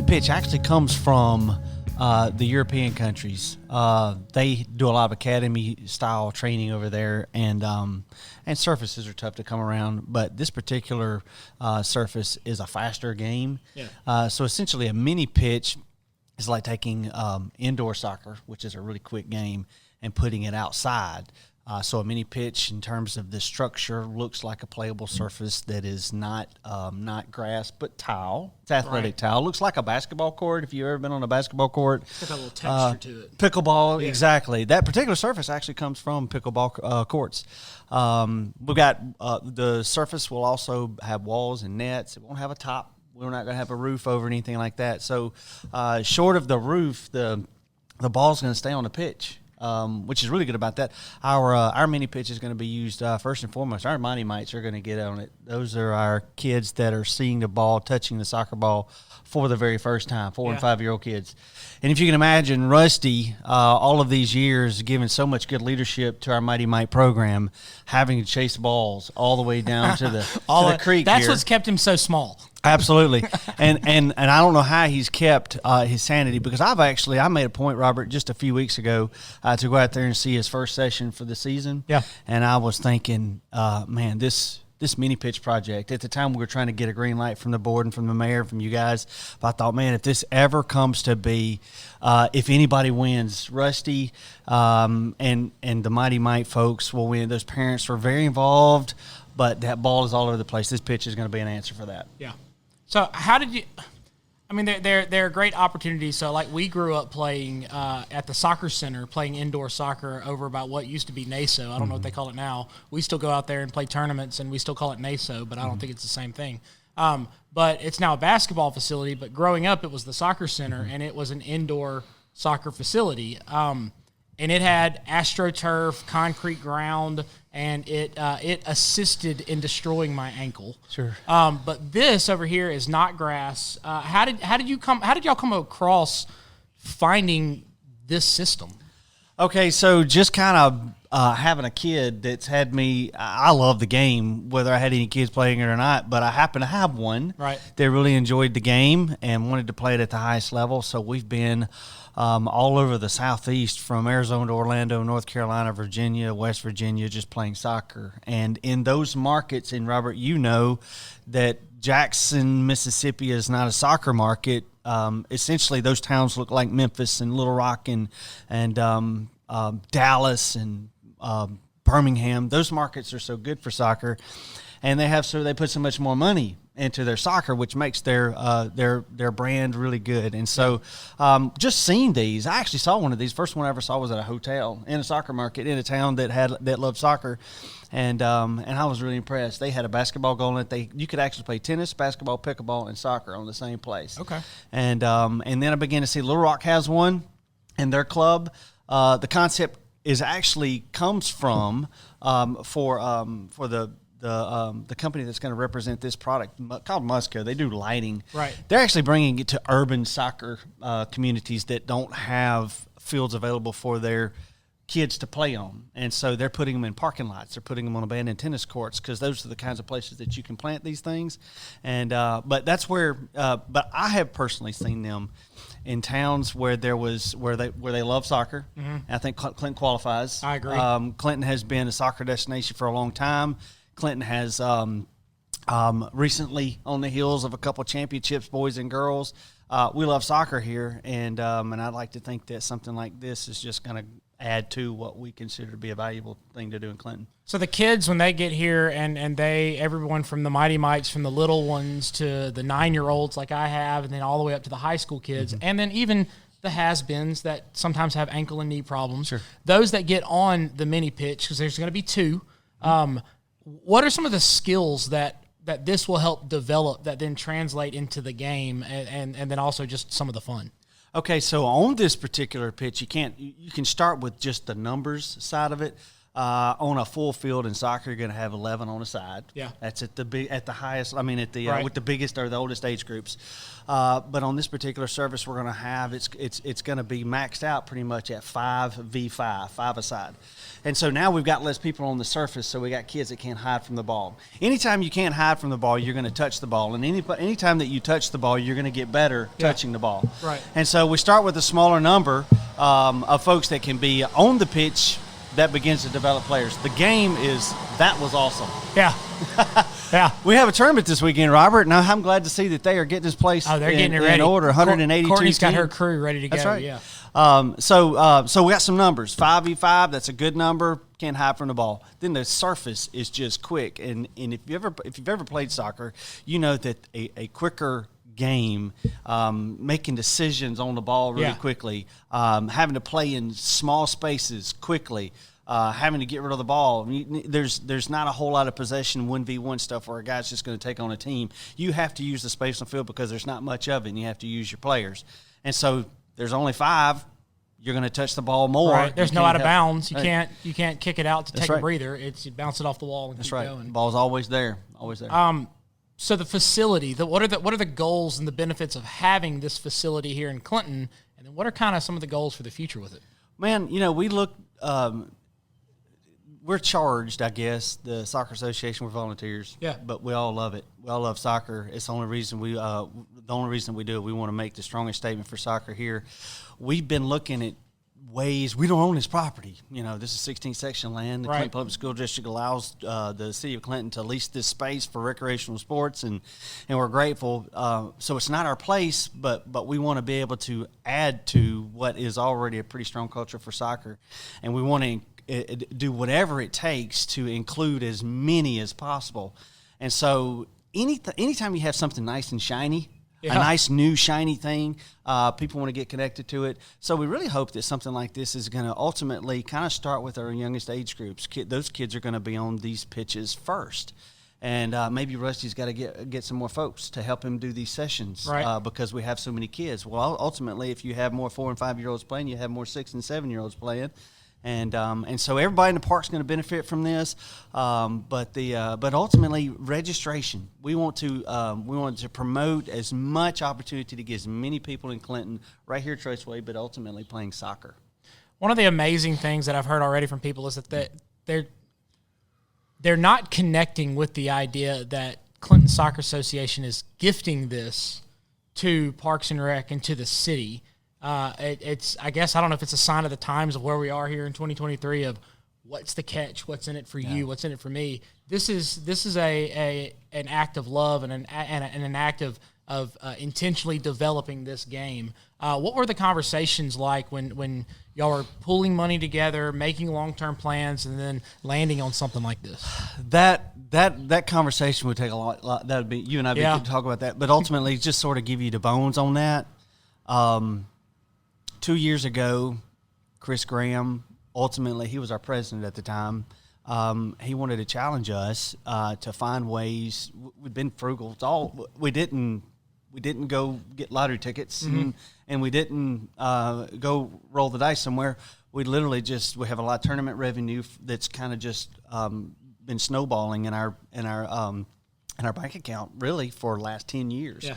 pitch actually comes from the European countries. They do a lot of academy-style training over there, and surfaces are tough to come around. But this particular surface is a faster game. Yeah. So essentially a mini pitch is like taking indoor soccer, which is a really quick game, and putting it outside. So a mini pitch, in terms of the structure, looks like a playable surface that is not grass but tile. It's athletic tile. Looks like a basketball court. If you've ever been on a basketball court, it's got a little texture to it. Pickleball, yeah. Exactly. That particular surface actually comes from pickleball courts. We've got the surface will also have walls and nets. It won't have a top. We're not going to have a roof over anything like that. So, short of the roof, the ball's going to stay on the pitch. Which is really good about that. Our mini pitch is going to be used first and foremost. Our Mighty Mites are going to get on it. Those are our kids that are seeing the ball, touching the soccer ball for the very first time, 4 and 5 year old kids. And if you can imagine, Rusty, all of these years giving so much good leadership to our Mighty Mite program, having to chase balls all the way down to the creek. That's here. What's kept him so small. Absolutely. and I don't know how he's kept his sanity, because I made a point, Robert, just a few weeks ago to go out there and see his first session for the season. Yeah. And I was thinking, man, this mini pitch project, at the time we were trying to get a green light from the board and from the mayor, from you guys. But I thought, man, if this ever comes to be, if anybody wins, Rusty and the Mighty Mite folks will win. Those parents were very involved, but that ball is all over the place. This pitch is going to be an answer for that. Yeah. So how did you – I mean, they're great opportunities. So, like, we grew up playing at the soccer center, playing indoor soccer over about what used to be NASO. I don't know what they call it now. We still go out there and play tournaments, and we still call it NASO, but I don't think it's the same thing. But it's now a basketball facility. But growing up, it was the soccer center, and it was an indoor soccer facility. And it had AstroTurf, concrete ground, and it assisted in destroying my ankle. Sure. But this over here is not grass. How did y'all come across finding this system? Okay, so just kind of having a kid that's had me. I love the game, whether I had any kids playing it or not. But I happen to have one that really enjoyed the game and wanted to play it at the highest level. So we've been all over the Southeast, from Arizona to Orlando, North Carolina, Virginia, West Virginia, just playing soccer. And in those markets, and Robert, you know that Jackson, Mississippi is not a soccer market. Essentially, those towns look like Memphis and Little Rock and Dallas and Birmingham. Those markets are so good for soccer, and they put so much more money into their soccer, which makes their brand really good. And so just seeing these, I actually saw one of these. First one I ever saw was at a hotel in a soccer market in a town that loved soccer. And I was really impressed. They had a basketball goal in it. You could actually play tennis, basketball, pickleball, and soccer on the same place. Okay. And then I began to see Little Rock has one in their club. The concept comes from for the company that's going to represent this product, called Musco. They do lighting. Right. They're actually bringing it to urban soccer communities that don't have fields available for their kids to play on. And so they're putting them in parking lots. They're putting them on abandoned tennis courts, because those are the kinds of places that you can plant these things. And but that's where but I have personally seen them in towns where they love soccer. Mm-hmm. I think Clinton qualifies. I agree. Clinton has been a soccer destination for a long time. Clinton has recently, on the heels of a couple of championships, boys and girls. We love soccer here, and I'd like to think that something like this is just going to add to what we consider to be a valuable thing to do in Clinton. So the kids, when they get here, and everyone from the Mighty Mites, from the little ones to the 9-year-olds like I have, and then all the way up to the high school kids, and then even the has-beens that sometimes have ankle and knee problems. Sure. Those that get on the mini pitch, because there's going to be two. What are some of the skills that this will help develop that then translate into the game, and then also just some of the fun? Okay, so on this particular pitch, you can start with just the numbers side of it. On a full field in soccer, you're going to have 11 on a side. Yeah, that's at the highest. I mean, right. With the biggest or the oldest age groups. But on this particular service, we're going to have it's going to be maxed out pretty much at 5v5, 5 aside. And so now we've got less people on the surface, so we got kids that can't hide from the ball. Anytime you can't hide from the ball, you're going to touch the ball, and anytime that you touch the ball, you're going to get better touching the ball. Right. And so we start with a smaller number of folks that can be on the pitch. That begins to develop players. The game that was awesome. Yeah. Yeah. We have a tournament this weekend, Robert, and I'm glad to see that they are getting this place getting it ready. In order. 182 Courtney's got teams. her crew ready to go. That's right. Yeah. So we got some numbers. 5v5, that's a good number. Can't hide from the ball. Then the surface is just quick. And if you've ever played soccer, you know that a quicker game, making decisions on the ball really quickly, having to play in small spaces quickly, having to get rid of the ball. There's not a whole lot of possession 1v1 stuff where a guy's just going to take on a team. You have to use the space on the field because there's not much of it, and you have to use your players. And so there's only 5. You're going to touch the ball more. Right. There's no out of bounds. You can't kick it out to take a breather. It's you bounce it off the wall and keep going. The ball's always there. Always there. So the facility, what are the goals and the benefits of having this facility here in Clinton, and then what are kind of some of the goals for the future with it? Man, we look. We're charged, I guess. The Soccer Association, we're volunteers. Yeah. But we all love it. We all love soccer. It's the only reason we do it. We want to make the strongest statement for soccer here. We've been looking at ways. We don't own this property. This is 16th section land. The Clinton Public School District allows the city of Clinton to lease this space for recreational sports, and we're grateful. So it's not our place, but we want to be able to add to what is already a pretty strong culture for soccer, and we want to do whatever it takes to include as many as possible. And so anytime you have something nice and shiny, a nice new shiny thing, people want to get connected to it. So we really hope that something like this is going to ultimately kind of start with our youngest age groups. Those kids are going to be on these pitches first. And maybe Rusty's got to get some more folks to help him do these sessions, because we have so many kids. Well, ultimately, if you have more 4- and 5-year-olds playing, you have more 6- and 7-year-olds playing. And so everybody in the park's going to benefit from this, but ultimately registration. We want to promote as much opportunity to get as many people in Clinton right here at Traceway, but ultimately playing soccer. One of the amazing things that I've heard already from people is that they're not connecting with the idea that Clinton Soccer Association is gifting this to Parks and Rec and to the city. It's I guess I don't know if it's a sign of the times of where we are here in 2023 of what's the catch, what's in it for you, what's in it for me. This is an act of love and an act of intentionally developing this game. What were the conversations like when y'all were pooling money together, making long-term plans, and then landing on something like this? That conversation would take a lot. That would be you and I could talk about that, but ultimately just sort of give you the bones on that. 2 years ago, Chris Graham, ultimately, he was our president at the time. He wanted to challenge us to find ways. We've been frugal. We didn't go get lottery tickets, and we didn't go roll the dice somewhere. We literally we have a lot of tournament revenue that's kind of just been snowballing in our bank account really for the last 10 years. Yeah.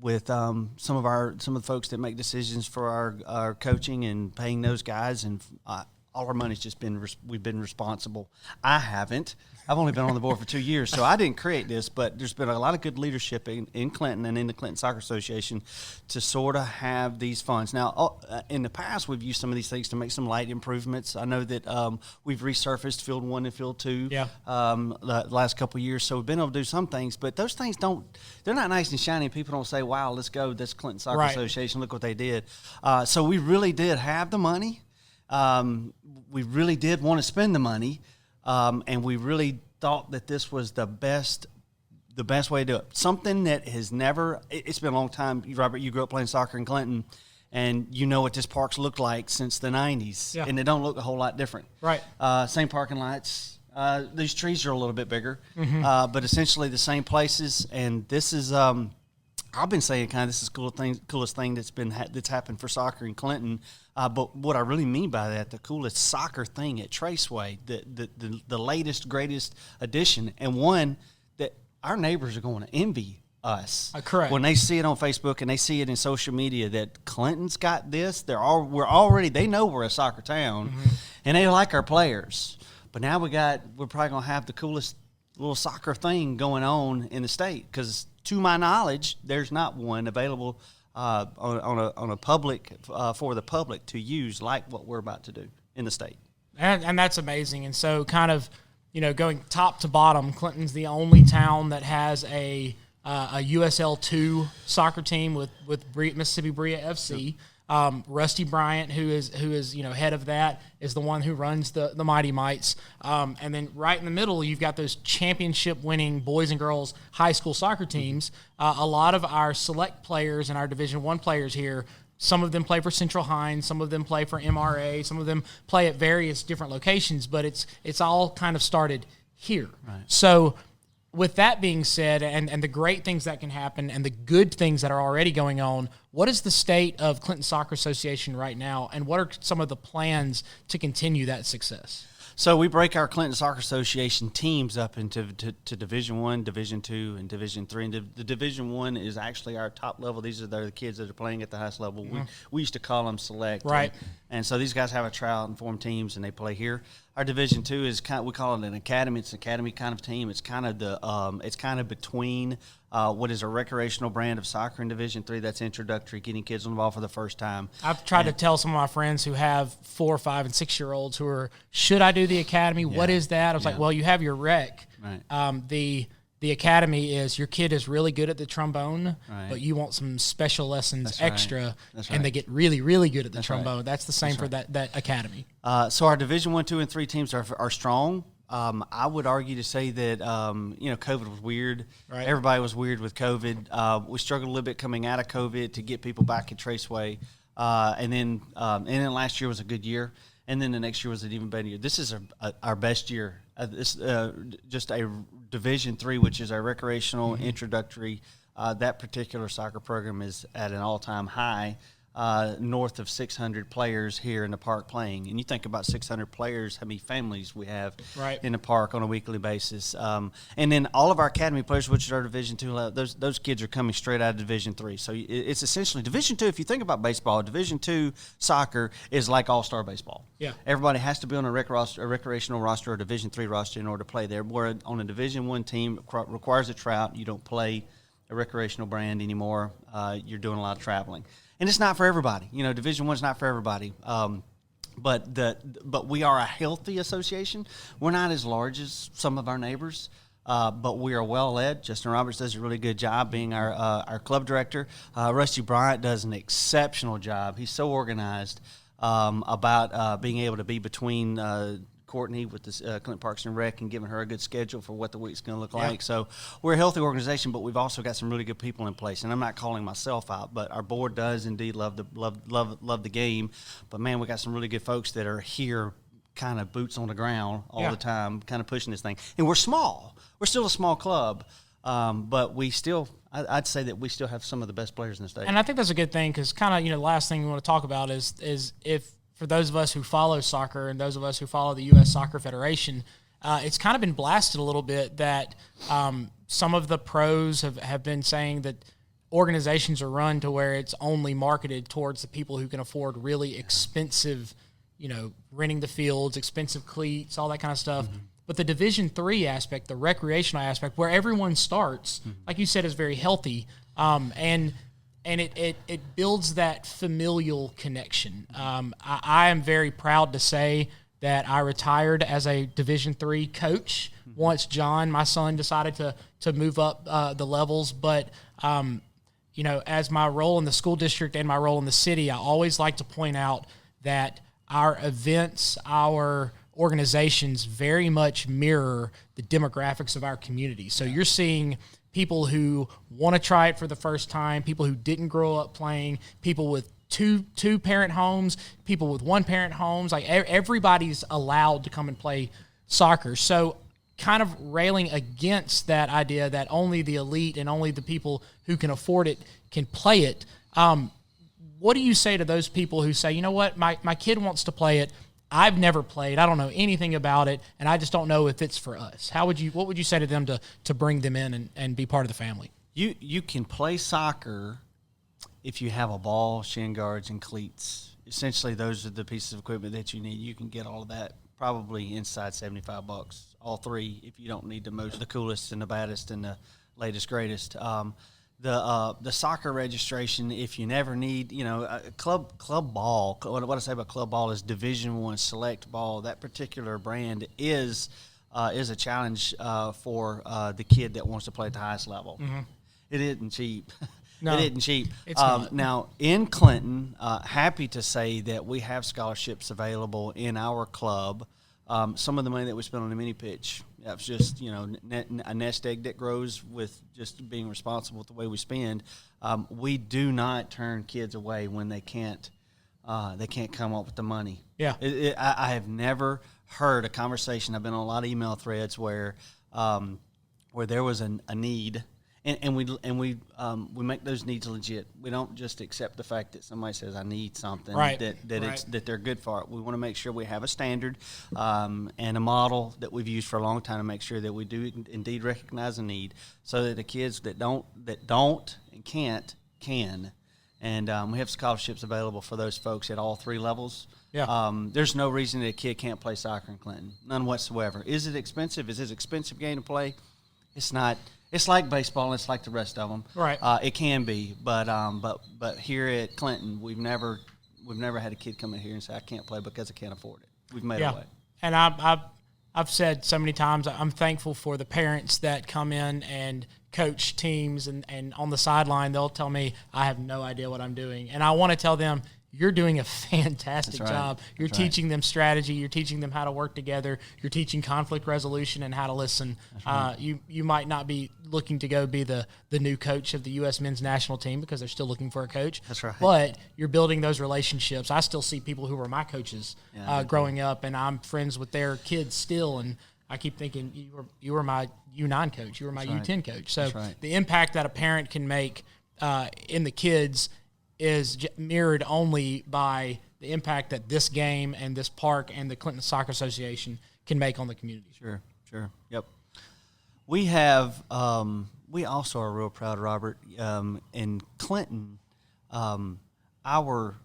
With some of the folks that make decisions for our coaching and paying those guys, and all our money's just we've been responsible. I haven't. I've only been on the board for 2 years, so I didn't create this, but there's been a lot of good leadership in Clinton and in the Clinton Soccer Association to sort of have these funds. Now, in the past, we've used some of these things to make some light improvements. I know that we've resurfaced Field 1 and Field 2 the last couple of years, so we've been able to do some things, but those things they're not nice and shiny. People don't say, wow, let's go, this Clinton Soccer Association, look what they did. So we really did have the money. We really did want to spend the money. And we really thought that this was the best way to do it. Something that has never – it's been a long time. Robert, you grew up playing soccer in Clinton, and you know what this park's looked like since the 90s. Yeah. And they don't look a whole lot different. Right. Same parking lots. These trees are a little bit bigger, but essentially the same places. And this is I've been saying kind of this is coolest thing that's happened for soccer in Clinton. But what I really mean by that, the coolest soccer thing at Traceway, the latest, greatest addition, and one that our neighbors are going to envy us. Correct. When they see it on Facebook and they see it in social media that Clinton's got this, they know we're a soccer town, and they like our players. But now we're probably going to have the coolest little soccer thing going on in the state, because to my knowledge, there's not one available on a public for the public to use like what we're about to do in the state. And that's amazing. And so kind of, going top to bottom, Clinton's the only town that has a USL2 soccer team with Mississippi Bria FC. Rusty Bryant, who is head of that, is the one who runs the Mighty Mites. And then right in the middle, you've got those championship-winning boys and girls high school soccer teams. A lot of our select players and our Division I players here, some of them play for Central Hines, some of them play for MRA, some of them play at various different locations, but it's all kind of started here. Right. So with that being said, and the great things that can happen and the good things that are already going on, what is the state of Clinton Soccer Association right now, and what are some of the plans to continue that success? So we break our Clinton Soccer Association teams up into Division I, Division II, and Division III. And the Division I is actually our top level. These are the kids that are playing at the highest level. We used to call them select. Right. And so these guys have a tryout and form teams, and they play here. Our Division II is we call it an academy. It's an academy kind of team. It's kind of between what is a recreational brand of soccer in Division III that's introductory, getting kids on the ball for the first time. I've tried to tell some of my friends who have 4, 5, and 6-year-olds who are, should I do the academy? Yeah. What is that? I was like, well, you have your rec. Right. The academy is your kid is really good at the trombone, right, but you want some special lessons extra, and they get really, really good at the trombone. Right. That's the same for that academy. So our Division I, II, and III teams are strong. I would argue to say that COVID was weird. Right. Everybody was weird with COVID. We struggled a little bit coming out of COVID to get people back at Traceway, and then last year was a good year, and then the next year was an even better year. This is our best year. Just a Division III, which is our recreational introductory. That particular soccer program is at an all-time high. North of 600 players here in the park playing. And you think about 600 players, how many families we have in the park on a weekly basis. And then all of our academy players, which is our Division II, those kids are coming straight out of Division III. So it's essentially Division II. If you think about baseball, Division II soccer is like all-star baseball. Yeah. Everybody has to be on a recreational roster or Division III roster in order to play there. Where on a Division I team, requires a tryout. You don't play a recreational brand anymore. You're doing a lot of traveling. And it's not for everybody. Division I is not for everybody. But we are a healthy association. We're not as large as some of our neighbors, but we are well led. Justin Roberts does a really good job being our club director. Rusty Bryant does an exceptional job. He's so organized about being able to be between Courtney with the Clinton Parks and Rec and giving her a good schedule for what the week's going to look like. So we're a healthy organization, but we've also got some really good people in place. And I'm not calling myself out, but our board does indeed love the game. But man, we got some really good folks that are here, kind of boots on the ground all the time, kind of pushing this thing. And we're small. We're still a small club, but we still. I'd say that we still have some of the best players in the state. And I think that's a good thing because kind of the last thing we want to talk about is if. For those of us who follow soccer and those of us who follow the U.S. Soccer Federation, it's kind of been blasted a little bit that some of the pros have been saying that organizations are run to where it's only marketed towards the people who can afford really expensive, renting the fields, expensive cleats, all that kind of stuff. Mm-hmm. But the Division III aspect, the recreational aspect, where everyone starts, like you said, is very healthy. And it builds that familial connection. I am very proud to say that I retired as a Division III coach once John, my son, decided to move up the levels. But, as my role in the school district and my role in the city, I always like to point out that our events, our organizations very much mirror the demographics of our community. So you're seeing people who want to try it for the first time, people who didn't grow up playing, people with two parent homes, people with one parent homes. Like everybody's allowed to come and play soccer. So kind of railing against that idea that only the elite and only the people who can afford it can play it. What do you say to those people who say, you know what, my kid wants to play it, I've never played, I don't know anything about it, and I just don't know if it's for us? What would you say to them to bring them in and be part of the family? You can play soccer if you have a ball, shin guards, and cleats. Essentially, those are the pieces of equipment that you need. You can get all of that probably inside $75. All three, if you don't need the coolest and the baddest and the latest greatest. The soccer registration, if you never need, club ball. What I say about club ball is Division I select ball. That particular brand is a challenge for the kid that wants to play at the highest level. Mm-hmm. It isn't cheap. No, it isn't cheap. It's not. Now, in Clinton, happy to say that we have scholarships available in our club. Some of the money that we spend on the mini pitch, that's just, a nest egg that grows with just being responsible with the way we spend. We do not turn kids away when they can't come up with the money. Yeah. I have never heard a conversation. I've been on a lot of email threads where there was a need. And we make those needs legit. We don't just accept the fact that somebody says I need something, right. that they're good for it. We want to make sure we have a standard and a model that we've used for a long time to make sure that we do indeed recognize a need, so that the kids that don't and can't can. And we have scholarships available for those folks at all three levels. Yeah. There's no reason that a kid can't play soccer in Clinton, none whatsoever. Is it expensive? Is it an expensive game to play? It's not. It's like baseball. It's like the rest of them. Right. It can be, but here at Clinton, we've never had a kid come in here and say I can't play because I can't afford it. We've made a way. And I've said so many times I'm thankful for the parents that come in and coach teams, and on the sideline they'll tell me I have no idea what I'm doing, and I want to tell them, you're doing a fantastic job. You're teaching them strategy. You're teaching them how to work together. You're teaching conflict resolution and how to listen. You might not be looking to go be the new coach of the U.S. men's national team because they're still looking for a coach. That's right. But you're building those relationships. I still see people who were my coaches growing up, and I'm friends with their kids still. And I keep thinking, you were my U9 coach. You were my U10 coach. So the impact that a parent can make in the kids is mirrored only by the impact that this game and this park and the Clinton Soccer Association can make on the community. Sure. Yep. We have, we also are real proud, Robert, in Clinton, our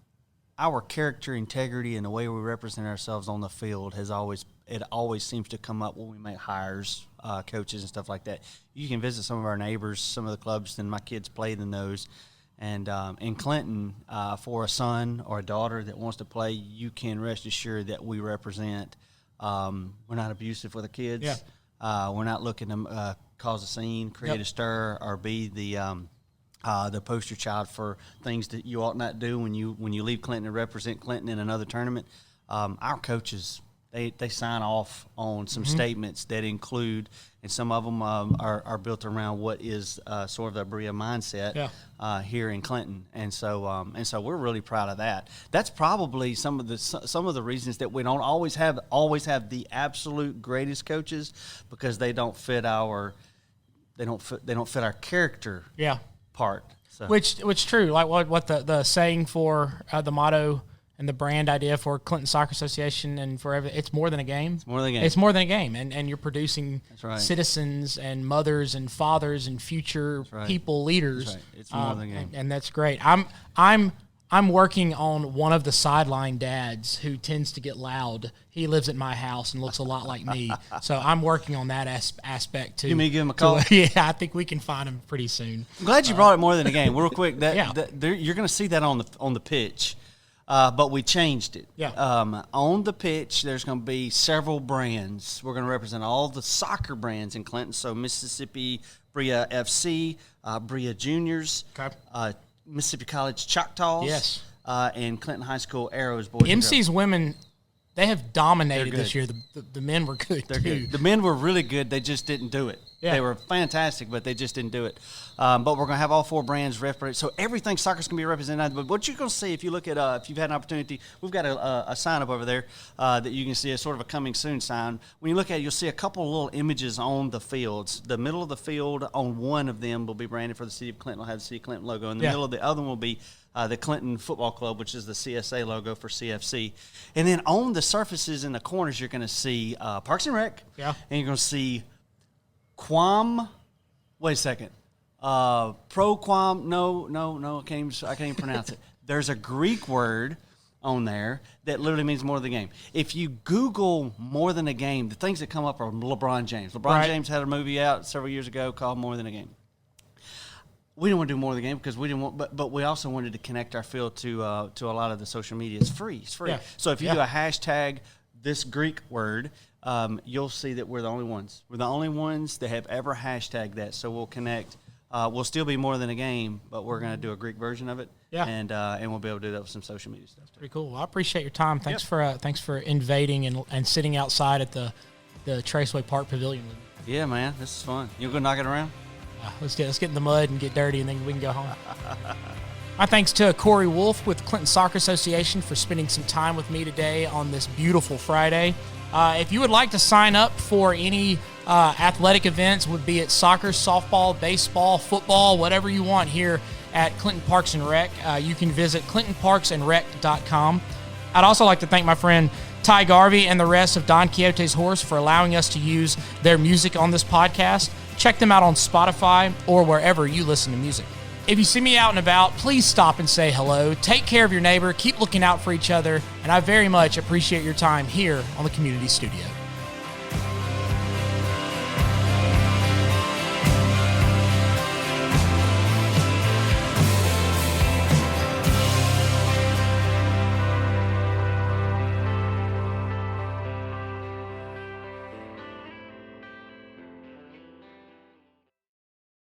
character, integrity, and the way we represent ourselves on the field always seems to come up when we make hires, coaches and stuff like that. You can visit some of our neighbors, some of the clubs, and my kids played in those. And in Clinton, for a son or a daughter that wants to play, you can rest assured that we represent. We're not abusive with the kids. Yeah. We're not looking to cause a scene, create a stir, or be the poster child for things that you ought not do when you leave Clinton and represent Clinton in another tournament. Our coaches, they sign off on some statements that include, and some of them are built around what is sort of the Berea mindset here in Clinton, and so we're really proud of that. That's probably some of the reasons that we don't always have the absolute greatest coaches, because they don't fit our character part. So. Which true, like what the saying for the motto and the brand idea for Clinton Soccer Association and for it's more than a game. It's more than a game. It's more than a game, and you're producing citizens and mothers and fathers and future people, leaders. That's right. It's more than a game, and that's great. I'm working on one of the sideline dads who tends to get loud. He lives at my house and looks a lot like me, so I'm working on that aspect too. You may give him a call. Yeah, I think we can find him pretty soon. I'm glad you brought it more than a game. Real quick, you're going to see that on the pitch. But we changed it. Yeah. On the pitch, there's going to be several brands. We're going to represent all the soccer brands in Clinton. So Mississippi Berea FC, Berea Juniors, Mississippi College Choctaws, and Clinton High School Arrows boys. MC's women, they have dominated this year. The men were good too. Good. The men were really good. They just didn't do it. Yeah. They were fantastic, but they just didn't do it. But we're going to have all 4 brands represented. So everything soccer's going to be represented. But what you're going to see if you look at, if you've had an opportunity, we've got a sign up over there that you can see, a sort of a coming soon sign. When you look at it, you'll see a couple of little images on the fields. The middle of the field on one of them will be branded for the City of Clinton. Will have the City of Clinton logo. In the middle of the other one will be the Clinton Football Club, which is the CSA logo for CFC. And then on the surfaces in the corners, you're going to see Parks and Rec. Yeah. And you're going to see wait a second. Proquam, no, I can't even pronounce it. There's a Greek word on there that literally means more than a game. If you Google more than a game, the things that come up are LeBron James. LeBron James had a movie out several years ago called More Than a Game. We didn't want to do more of the game because we didn't want, but we also wanted to connect our field to a lot of the social media. It's free. Yeah. So if you do a hashtag this Greek word, you'll see that we're the only ones. We're the only ones that have ever hashtagged that. So we'll connect. We'll still be more than a game, but we're going to do a Greek version of it. Yeah. And we'll be able to do that with some social media stuff too. Pretty cool. Well, I appreciate your time. Thanks for invading and sitting outside at the Traceway Park Pavilion with me. Yeah, man, this is fun. You gonna knock it around? Let's get in the mud and get dirty, and then we can go home. My thanks to Corey Wolfe with Clinton Soccer Association for spending some time with me today on this beautiful Friday. If you would like to sign up for any athletic events, would be it soccer, softball, baseball, football, whatever you want here at Clinton Parks and Rec, you can visit clintonparksandrec.com. I'd also like to thank my friend Ty Garvey and the rest of Don Quixote's Horse for allowing us to use their music on this podcast. Check them out on Spotify or wherever you listen to music. If you see me out and about, please stop and say hello. Take care of your neighbor. Keep looking out for each other. And I very much appreciate your time here on the Community Studio.